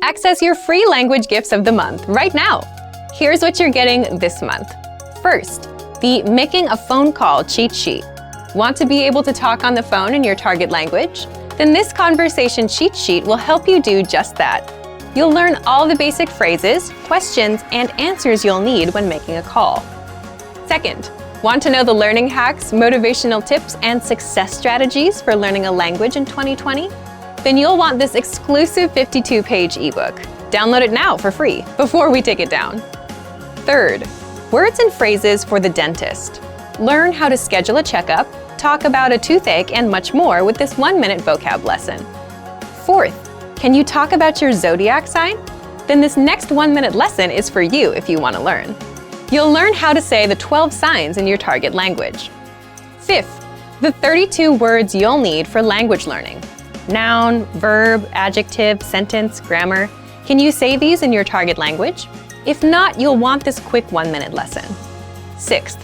Access your free language gifts of the month right now. Here's what you're getting this month. First, the Making a Phone Call cheat sheet. Want to be able to talk on the phone in your target language? Then this conversation cheat sheet will help you do just that. You'll learn all the basic phrases, questions, and answers you'll need when making a call. Second, want to know the learning hacks, motivational tips, and success strategies for learning a language in 2020? Then you'll want this exclusive 52-page ebook. Download it now for free before we take it down. Third, words and phrases for the dentist. Learn how to schedule a checkup, talk about a toothache, and much more with this 1-minute vocab lesson. Fourth, can you talk about your zodiac sign? Then this next 1-minute lesson is for you if you want to learn. You'll learn how to say the 12 signs in your target language. Fifth, the 32 words you'll need for language learning. Noun, verb, adjective, sentence, grammar. Can you say these in your target language? If not, you'll want this quick 1-minute lesson. Sixth,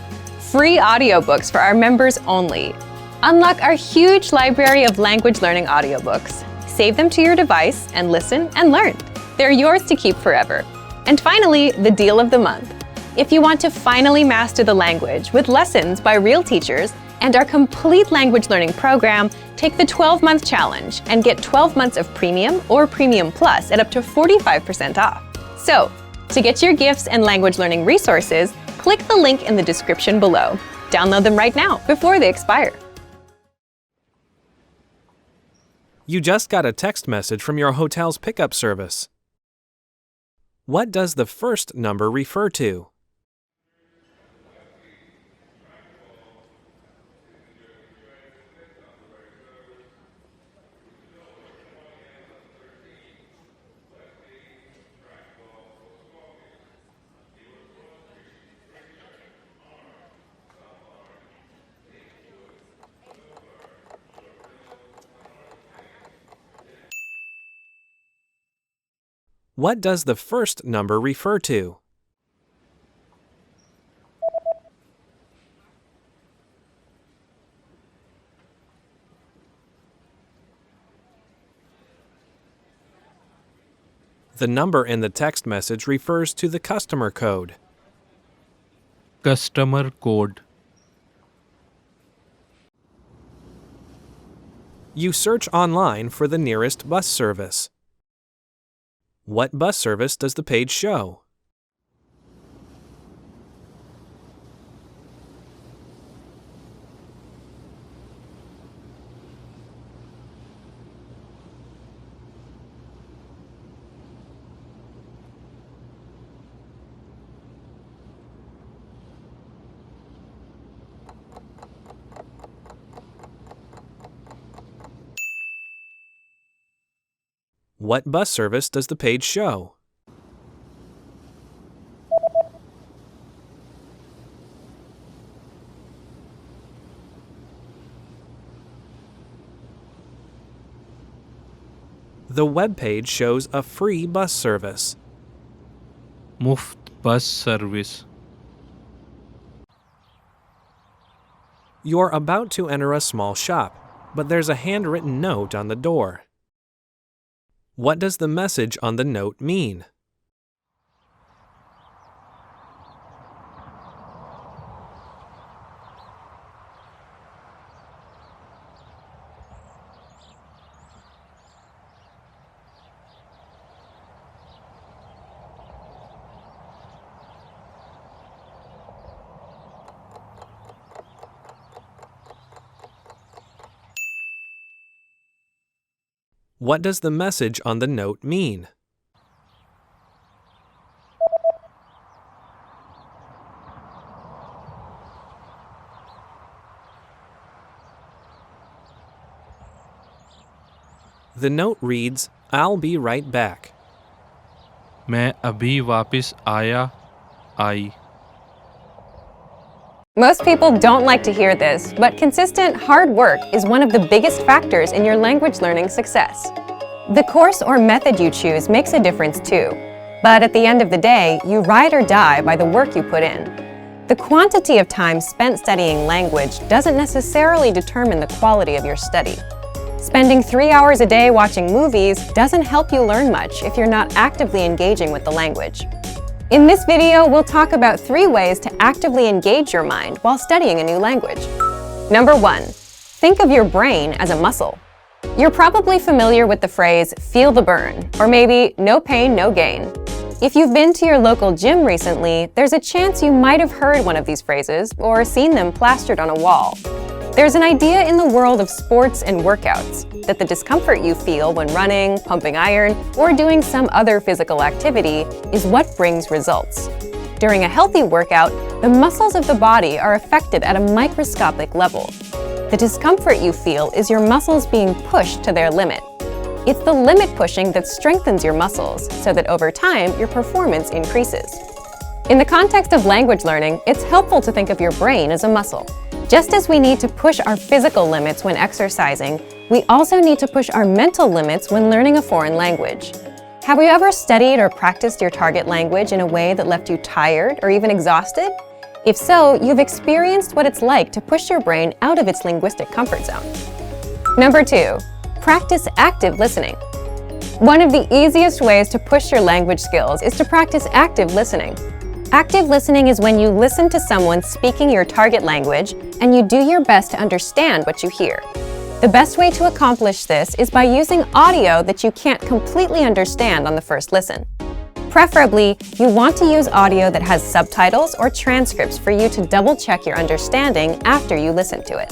free audiobooks for our members only. Unlock our huge library of language learning audiobooks. Save them to your device and listen and learn. They're yours to keep forever. And finally, the deal of the month. If you want to finally master the language with lessons by real teachers and our complete language learning program, take the 12-month challenge and get 12 months of Premium or Premium Plus at up to 45% off. So, to get your gifts and language learning resources, click the link in the description below. Download them right now before they expire. You just got a text message from your hotel's pickup service. What does the first number refer to? What does the first number refer to? The number in the text message refers to the customer code. Customer code. You search online for the nearest bus service. What bus service does the page show? What bus service does the page show? The web page shows a free bus service. Muft bus service. You're about to enter a small shop, but there's a handwritten note on the door. What does the message on the note mean? What does the message on the note mean? The note reads, "I'll be right back." मैं अभी वापस आया आई. Most people don't like to hear this, but consistent, hard work is one of the biggest factors in your language learning success. The course or method you choose makes a difference too. But at the end of the day, you ride or die by the work you put in. The quantity of time spent studying language doesn't necessarily determine the quality of your study. Spending 3 hours a day watching movies doesn't help you learn much if you're not actively engaging with the language. In this video, we'll talk about 3 ways to actively engage your mind while studying a new language. Number 1. Think of your brain as a muscle. You're probably familiar with the phrase, feel the burn, or maybe no pain, no gain. If you've been to your local gym recently, there's a chance you might have heard one of these phrases or seen them plastered on a wall. There's an idea in the world of sports and workouts that the discomfort you feel when running, pumping iron, or doing some other physical activity is what brings results. During a healthy workout, the muscles of the body are affected at a microscopic level. The discomfort you feel is your muscles being pushed to their limit. It's the limit pushing that strengthens your muscles so that over time, your performance increases. In the context of language learning, it's helpful to think of your brain as a muscle. Just as we need to push our physical limits when exercising, we also need to push our mental limits when learning a foreign language. Have you ever studied or practiced your target language in a way that left you tired or even exhausted? If so, you've experienced what it's like to push your brain out of its linguistic comfort zone. Number 2. Practice active listening. One of the easiest ways to push your language skills is to practice active listening. Active listening is when you listen to someone speaking your target language and you do your best to understand what you hear. The best way to accomplish this is by using audio that you can't completely understand on the first listen. Preferably, you want to use audio that has subtitles or transcripts for you to double-check your understanding after you listen to it.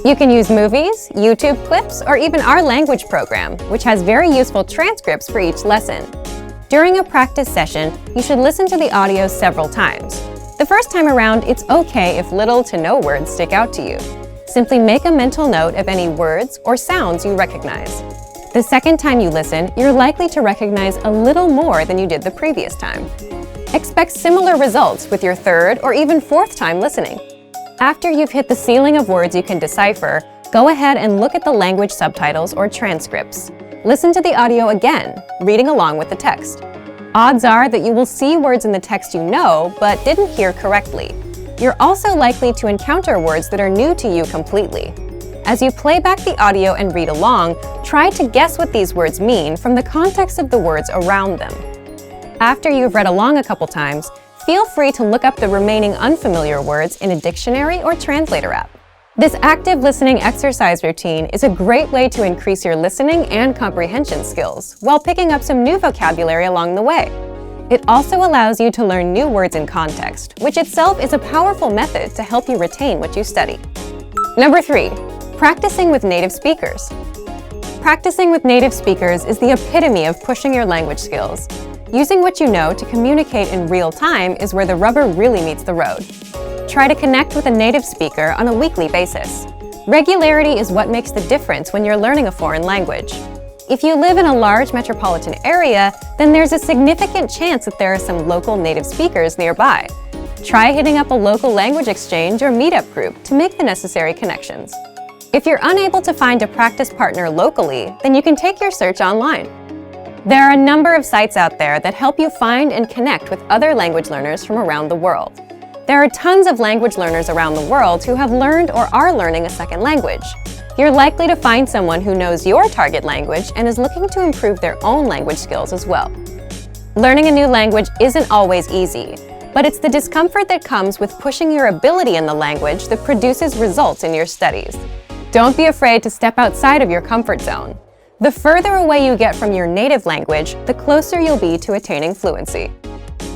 You can use movies, YouTube clips, or even our language program, which has very useful transcripts for each lesson. During a practice session, you should listen to the audio several times. The first time around, it's okay if little to no words stick out to you. Simply make a mental note of any words or sounds you recognize. The second time you listen, you're likely to recognize a little more than you did the previous time. Expect similar results with your third or even fourth time listening. After you've hit the ceiling of words you can decipher, go ahead and look at the language subtitles or transcripts. Listen to the audio again, reading along with the text. Odds are that you will see words in the text you know, but didn't hear correctly. You're also likely to encounter words that are new to you completely. As you play back the audio and read along, try to guess what these words mean from the context of the words around them. After you've read along a couple times, feel free to look up the remaining unfamiliar words in a dictionary or translator app. This active listening exercise routine is a great way to increase your listening and comprehension skills while picking up some new vocabulary along the way. It also allows you to learn new words in context, which itself is a powerful method to help you retain what you study. Number 3. Practicing with native speakers. Practicing with native speakers is the epitome of pushing your language skills. Using what you know to communicate in real time is where the rubber really meets the road. Try to connect with a native speaker on a weekly basis. Regularity is what makes the difference when you're learning a foreign language. If you live in a large metropolitan area, then there's a significant chance that there are some local native speakers nearby. Try hitting up a local language exchange or meetup group to make the necessary connections. If you're unable to find a practice partner locally, then you can take your search online. There are a number of sites out there that help you find and connect with other language learners from around the world. There are tons of language learners around the world who have learned or are learning a second language. You're likely to find someone who knows your target language and is looking to improve their own language skills as well. Learning a new language isn't always easy, but it's the discomfort that comes with pushing your ability in the language that produces results in your studies. Don't be afraid to step outside of your comfort zone. The further away you get from your native language, the closer you'll be to attaining fluency.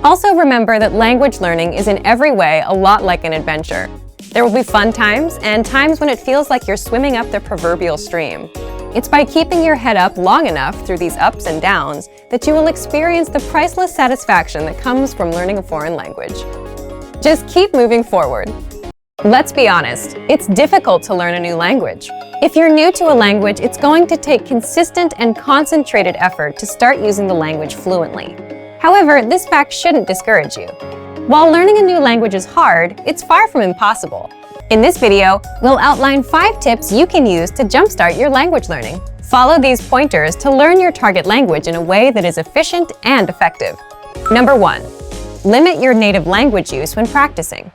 Also remember that language learning is in every way a lot like an adventure. There will be fun times and times when it feels like you're swimming up the proverbial stream. It's by keeping your head up long enough through these ups and downs that you will experience the priceless satisfaction that comes from learning a foreign language. Just keep moving forward. Let's be honest, it's difficult to learn a new language. If you're new to a language, it's going to take consistent and concentrated effort to start using the language fluently. However, this fact shouldn't discourage you. While learning a new language is hard, it's far from impossible. In this video, we'll outline 5 tips you can use to jumpstart your language learning. Follow these pointers to learn your target language in a way that is efficient and effective. Number 1. Limit your native language use when practicing.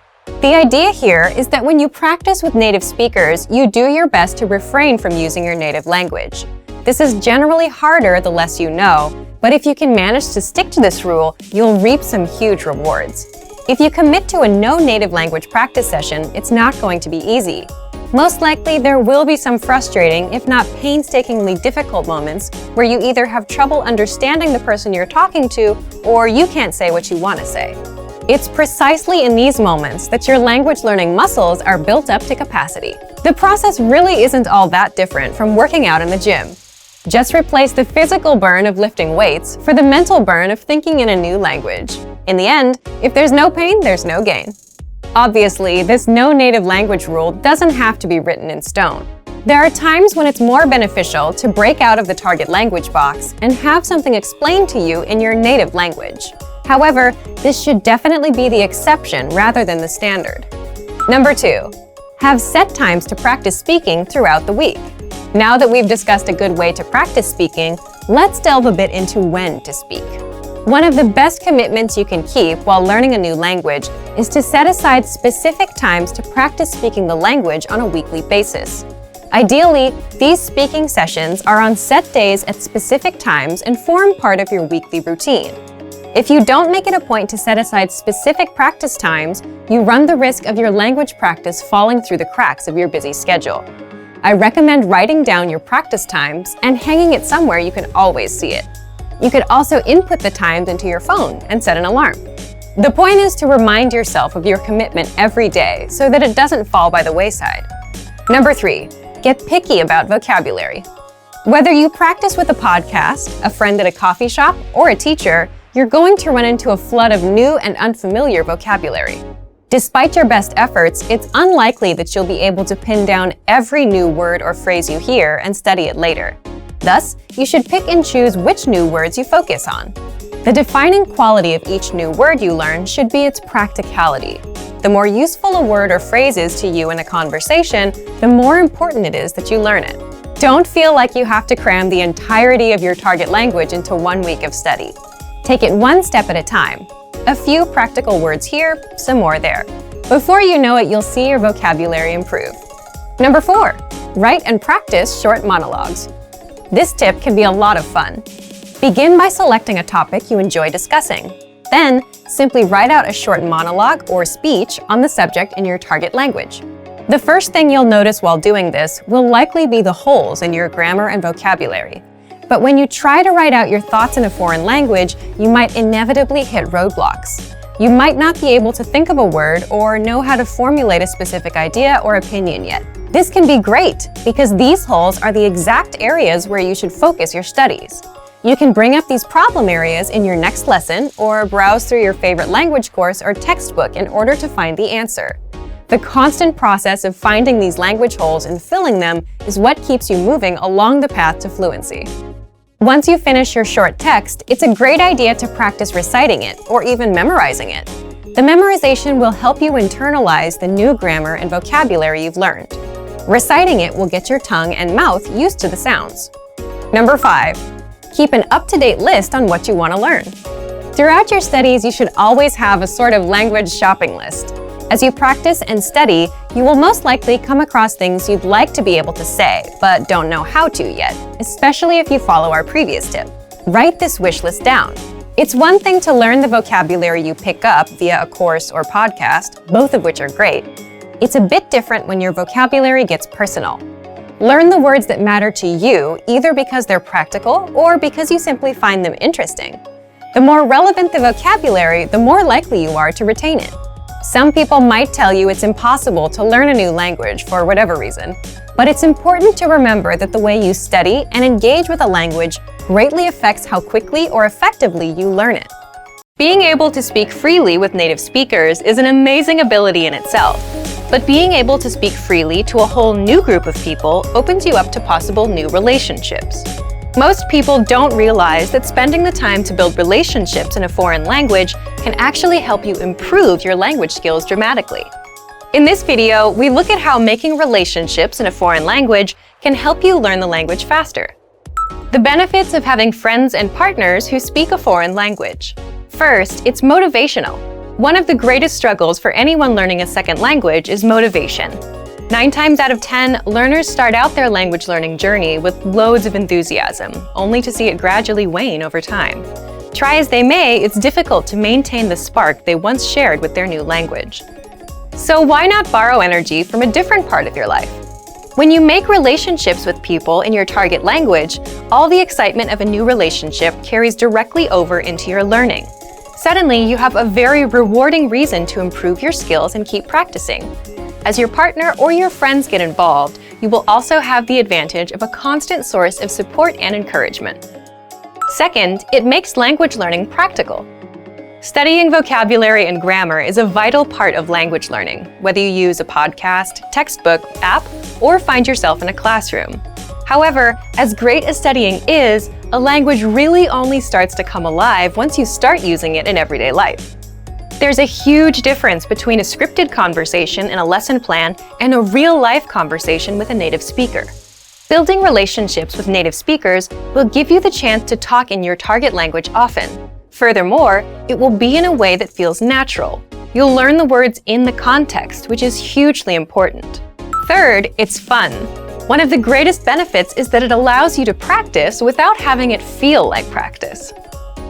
The idea here is that when you practice with native speakers, you do your best to refrain from using your native language. This is generally harder the less you know, but if you can manage to stick to this rule, you'll reap some huge rewards. If you commit to a no native language practice session, it's not going to be easy. Most likely, there will be some frustrating, if not painstakingly difficult moments where you either have trouble understanding the person you're talking to or you can't say what you want to say. It's precisely in these moments that your language learning muscles are built up to capacity. The process really isn't all that different from working out in the gym. Just replace the physical burn of lifting weights for the mental burn of thinking in a new language. In the end, if there's no pain, there's no gain. Obviously, this no native language rule doesn't have to be written in stone. There are times when it's more beneficial to break out of the target language box and have something explained to you in your native language. However, this should definitely be the exception rather than the standard. Number 2, have set times to practice speaking throughout the week. Now that we've discussed a good way to practice speaking, let's delve a bit into when to speak. One of the best commitments you can keep while learning a new language is to set aside specific times to practice speaking the language on a weekly basis. Ideally, these speaking sessions are on set days at specific times and form part of your weekly routine. If you don't make it a point to set aside specific practice times, you run the risk of your language practice falling through the cracks of your busy schedule. I recommend writing down your practice times and hanging it somewhere you can always see it. You could also input the times into your phone and set an alarm. The point is to remind yourself of your commitment every day so that it doesn't fall by the wayside. Number 3, get picky about vocabulary. Whether you practice with a podcast, a friend at a coffee shop, or a teacher, you're going to run into a flood of new and unfamiliar vocabulary. Despite your best efforts, it's unlikely that you'll be able to pin down every new word or phrase you hear and study it later. Thus, you should pick and choose which new words you focus on. The defining quality of each new word you learn should be its practicality. The more useful a word or phrase is to you in a conversation, the more important it is that you learn it. Don't feel like you have to cram the entirety of your target language into 1 week of study. Take it one step at a time. A few practical words here, some more there. Before you know it, you'll see your vocabulary improve. Number 4, write and practice short monologues. This tip can be a lot of fun. Begin by selecting a topic you enjoy discussing. Then, simply write out a short monologue or speech on the subject in your target language. The first thing you'll notice while doing this will likely be the holes in your grammar and vocabulary. But when you try to write out your thoughts in a foreign language, you might inevitably hit roadblocks. You might not be able to think of a word or know how to formulate a specific idea or opinion yet. This can be great because these holes are the exact areas where you should focus your studies. You can bring up these problem areas in your next lesson or browse through your favorite language course or textbook in order to find the answer. The constant process of finding these language holes and filling them is what keeps you moving along the path to fluency. Once you finish your short text, it's a great idea to practice reciting it or even memorizing it. The memorization will help you internalize the new grammar and vocabulary you've learned. Reciting it will get your tongue and mouth used to the sounds. Number 5, keep an up-to-date list on what you want to learn. Throughout your studies, you should always have a sort of language shopping list. As you practice and study, you will most likely come across things you'd like to be able to say, but don't know how to yet, especially if you follow our previous tip. Write this wish list down. It's one thing to learn the vocabulary you pick up via a course or podcast, both of which are great. It's a bit different when your vocabulary gets personal. Learn the words that matter to you, either because they're practical or because you simply find them interesting. The more relevant the vocabulary, the more likely you are to retain it. Some people might tell you it's impossible to learn a new language for whatever reason, but it's important to remember that the way you study and engage with a language greatly affects how quickly or effectively you learn it. Being able to speak freely with native speakers is an amazing ability in itself, but being able to speak freely to a whole new group of people opens you up to possible new relationships. Most people don't realize that spending the time to build relationships in a foreign language can actually help you improve your language skills dramatically. In this video, we look at how making relationships in a foreign language can help you learn the language faster. The benefits of having friends and partners who speak a foreign language. First, it's motivational. One of the greatest struggles for anyone learning a second language is motivation. 9 times out of 10, learners start out their language learning journey with loads of enthusiasm, only to see it gradually wane over time. Try as they may, it's difficult to maintain the spark they once shared with their new language. So why not borrow energy from a different part of your life? When you make relationships with people in your target language, all the excitement of a new relationship carries directly over into your learning. Suddenly, you have a very rewarding reason to improve your skills and keep practicing. As your partner or your friends get involved, you will also have the advantage of a constant source of support and encouragement. Second, it makes language learning practical. Studying vocabulary and grammar is a vital part of language learning, whether you use a podcast, textbook, app, or find yourself in a classroom. However, as great as studying is, a language really only starts to come alive once you start using it in everyday life. There's a huge difference between a scripted conversation in a lesson plan and a real-life conversation with a native speaker. Building relationships with native speakers will give you the chance to talk in your target language often. Furthermore, it will be in a way that feels natural. You'll learn the words in the context, which is hugely important. Third, it's fun. One of the greatest benefits is that it allows you to practice without having it feel like practice.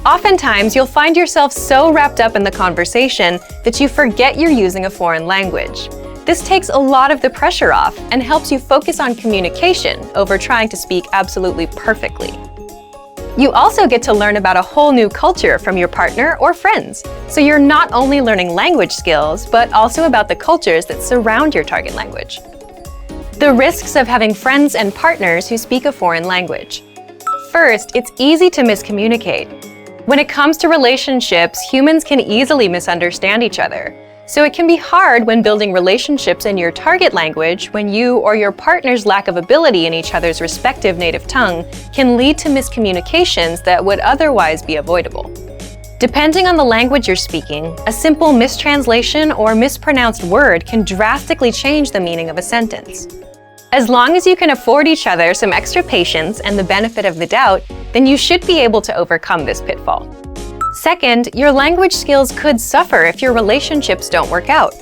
Oftentimes, you'll find yourself so wrapped up in the conversation that you forget you're using a foreign language. This takes a lot of the pressure off and helps you focus on communication over trying to speak absolutely perfectly. You also get to learn about a whole new culture from your partner or friends, so you're not only learning language skills, but also about the cultures that surround your target language. The risks of having friends and partners who speak a foreign language. First, it's easy to miscommunicate. When it comes to relationships, humans can easily misunderstand each other. So it can be hard when building relationships in your target language when you or your partner's lack of ability in each other's respective native tongue can lead to miscommunications that would otherwise be avoidable. Depending on the language you're speaking, a simple mistranslation or mispronounced word can drastically change the meaning of a sentence. As long as you can afford each other some extra patience and the benefit of the doubt, then you should be able to overcome this pitfall. Second, your language skills could suffer if your relationships don't work out.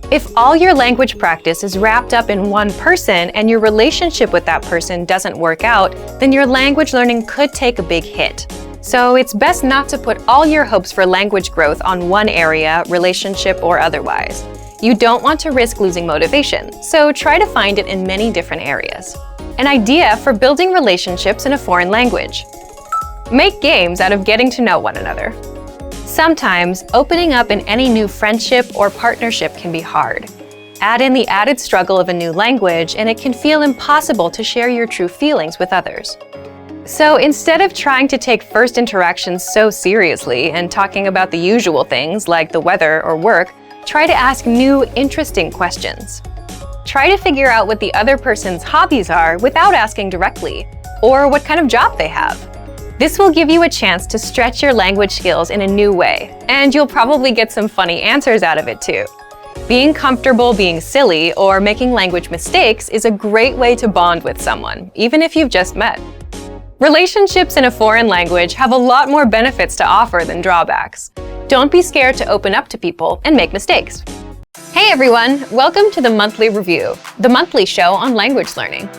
If all your language practice is wrapped up in one person and your relationship with that person doesn't work out, then your language learning could take a big hit. So it's best not to put all your hopes for language growth on one area, relationship or otherwise. You don't want to risk losing motivation, so try to find it in many different areas. An idea for building relationships in a foreign language. Make games out of getting to know one another. Sometimes, opening up in any new friendship or partnership can be hard. Add in the added struggle of a new language, and it can feel impossible to share your true feelings with others. So instead of trying to take first interactions so seriously and talking about the usual things like the weather or work, try to ask new, interesting questions. Try to figure out what the other person's hobbies are without asking directly, or what kind of job they have. This will give you a chance to stretch your language skills in a new way, and you'll probably get some funny answers out of it too. Being comfortable being silly or making language mistakes is a great way to bond with someone, even if you've just met. Relationships in a foreign language have a lot more benefits to offer than drawbacks. Don't be scared to open up to people and make mistakes. Hey everyone, welcome to the Monthly Review, the monthly show on language learning.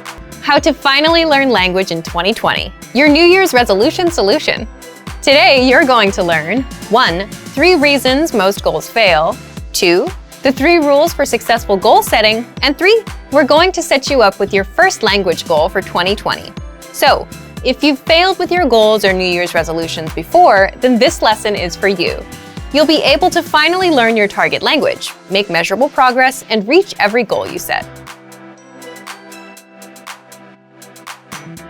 How to finally learn language in 2020, your New Year's resolution solution. Today you're going to learn 1. 3 reasons most goals fail, 2. The 3 rules for successful goal setting, and 3. We're going to set you up with your first language goal for 2020. So, if you've failed with your goals or New Year's resolutions before, then this lesson is for you. You'll be able to finally learn your target language, make measurable progress, and reach every goal you set.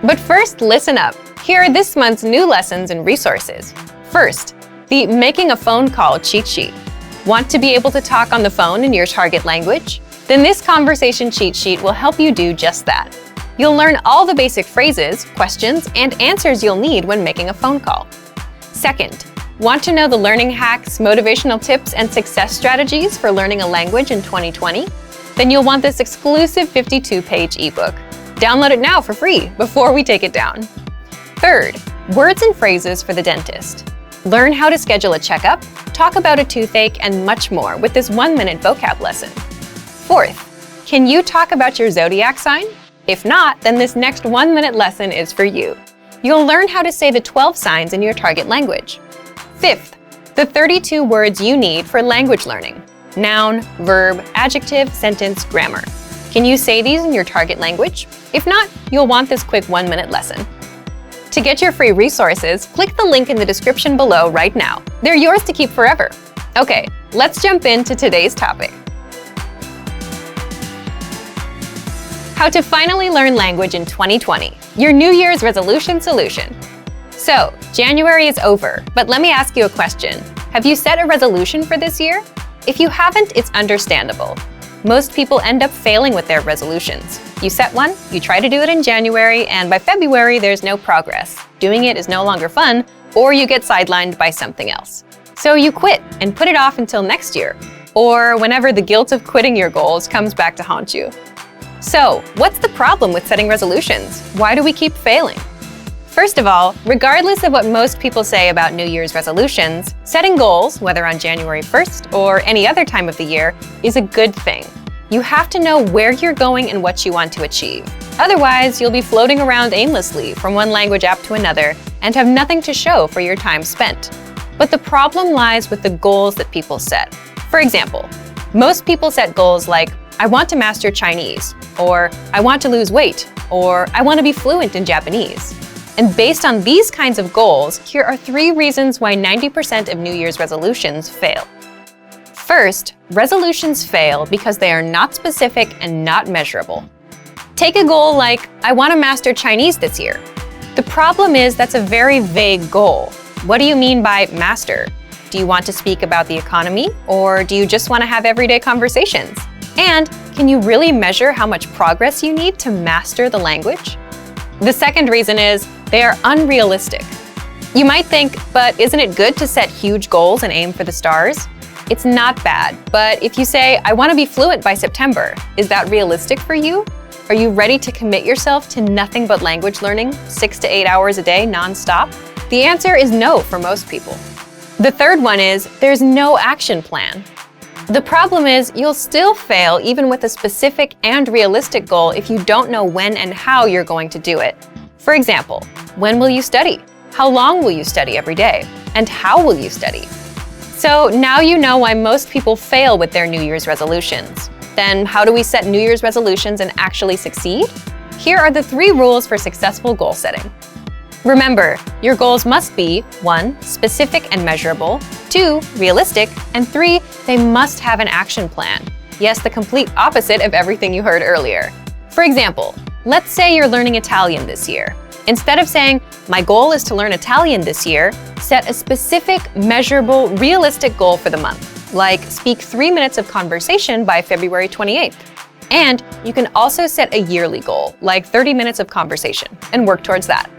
But first, listen up. Here are this month's new lessons and resources. First, the Making a Phone Call cheat sheet. Want to be able to talk on the phone in your target language? Then this conversation cheat sheet will help you do just that. You'll learn all the basic phrases, questions, and answers you'll need when making a phone call. Second, want to know the learning hacks, motivational tips, and success strategies for learning a language in 2020? Then you'll want this exclusive 52-page ebook. Download it now for free before we take it down. Third, words and phrases for the dentist. Learn how to schedule a checkup, talk about a toothache, and much more with this 1-minute vocab lesson. Fourth, can you talk about your zodiac sign? If not, then this next 1-minute lesson is for you. You'll learn how to say the 12 signs in your target language. Fifth, the 32 words you need for language learning. Noun, verb, adjective, sentence, grammar. Can you say these in your target language? If not, you'll want this quick 1-minute lesson. To get your free resources, click the link in the description below right now. They're yours to keep forever. Okay, let's jump into today's topic. How to finally learn language in 2020, your New Year's resolution solution. So, January is over, but let me ask you a question. Have you set a resolution for this year? If you haven't, it's understandable. Most people end up failing with their resolutions. You set one, you try to do it in January, and by February, there's no progress. Doing it is no longer fun, or you get sidelined by something else. So you quit and put it off until next year, or whenever the guilt of quitting your goals comes back to haunt you. So, what's the problem with setting resolutions? Why do we keep failing? First of all, regardless of what most people say about New Year's resolutions, setting goals, whether on January 1st or any other time of the year, is a good thing. You have to know where you're going and what you want to achieve. Otherwise, you'll be floating around aimlessly from one language app to another and have nothing to show for your time spent. But the problem lies with the goals that people set. For example, most people set goals like, I want to master Chinese, or I want to lose weight, or I want to be fluent in Japanese. And based on these kinds of goals, here are 3 reasons why 90% of New Year's resolutions fail. First, resolutions fail because they are not specific and not measurable. Take a goal like, I want to master Chinese this year. The problem is that's a very vague goal. What do you mean by master? Do you want to speak about the economy, or do you just want to have everyday conversations? And can you really measure how much progress you need to master the language? The second reason is they are unrealistic. You might think, but isn't it good to set huge goals and aim for the stars? It's not bad, but if you say, I want to be fluent by September, is that realistic for you? Are you ready to commit yourself to nothing but language learning, 6 to 8 hours a day non-stop? The answer is no for most people. The third one is there's no action plan. The problem is you'll still fail even with a specific and realistic goal if you don't know when and how you're going to do it. For example, when will you study? How long will you study every day? And how will you study? So now you know why most people fail with their New Year's resolutions. Then how do we set New Year's resolutions and actually succeed? Here are the 3 rules for successful goal setting. Remember, your goals must be 1. Specific and measurable, 2. Realistic, and 3. They must have an action plan. Yes, the complete opposite of everything you heard earlier. For example, let's say you're learning Italian this year. Instead of saying, my goal is to learn Italian this year, set a specific, measurable, realistic goal for the month, like speak 3 minutes of conversation by February 28th. And you can also set a yearly goal, like 30 minutes of conversation, and work towards that.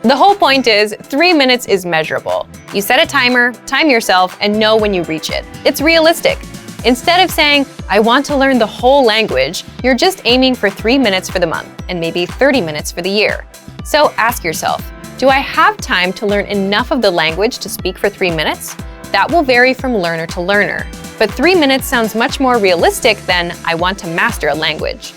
The whole point is, 3 minutes is measurable. You set a timer, time yourself, and know when you reach it. It's realistic. Instead of saying, I want to learn the whole language, you're just aiming for 3 minutes for the month, and maybe 30 minutes for the year. So ask yourself, do I have time to learn enough of the language to speak for 3 minutes? That will vary from learner to learner. But 3 minutes sounds much more realistic than, I want to master a language.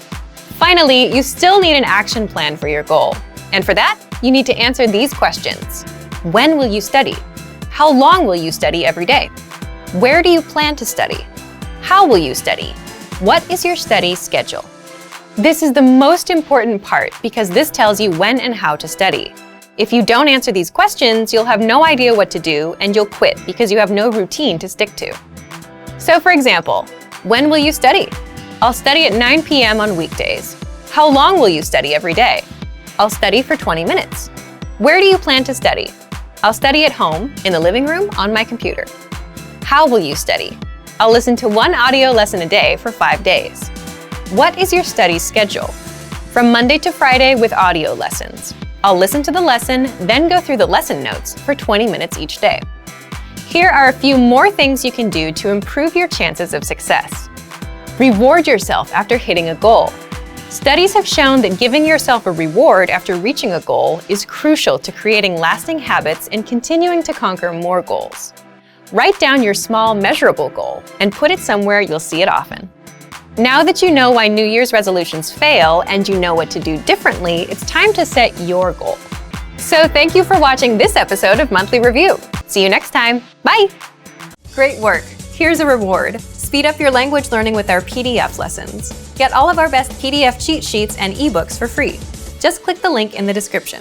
Finally, you still need an action plan for your goal. And for that, you need to answer these questions. When will you study? How long will you study every day? Where do you plan to study? How will you study? What is your study schedule? This is the most important part because this tells you when and how to study. If you don't answer these questions, you'll have no idea what to do and you'll quit because you have no routine to stick to. So for example, when will you study? I'll study at 9 p.m. on weekdays. How long will you study every day? I'll study for 20 minutes. Where do you plan to study? I'll study at home, in the living room, on my computer. How will you study? I'll listen to 1 audio lesson a day for 5 days. What is your study schedule? From Monday to Friday with audio lessons. I'll listen to the lesson, then go through the lesson notes for 20 minutes each day. Here are a few more things you can do to improve your chances of success. Reward yourself after hitting a goal. Studies have shown that giving yourself a reward after reaching a goal is crucial to creating lasting habits and continuing to conquer more goals. Write down your small, measurable goal and put it somewhere you'll see it often. Now that you know why New Year's resolutions fail and you know what to do differently, it's time to set your goal. So thank you for watching this episode of Monthly Review. See you next time. Bye! Great work. Here's a reward. Speed up your language learning with our PDF lessons. Get all of our best PDF cheat sheets and ebooks for free. Just click the link in the description.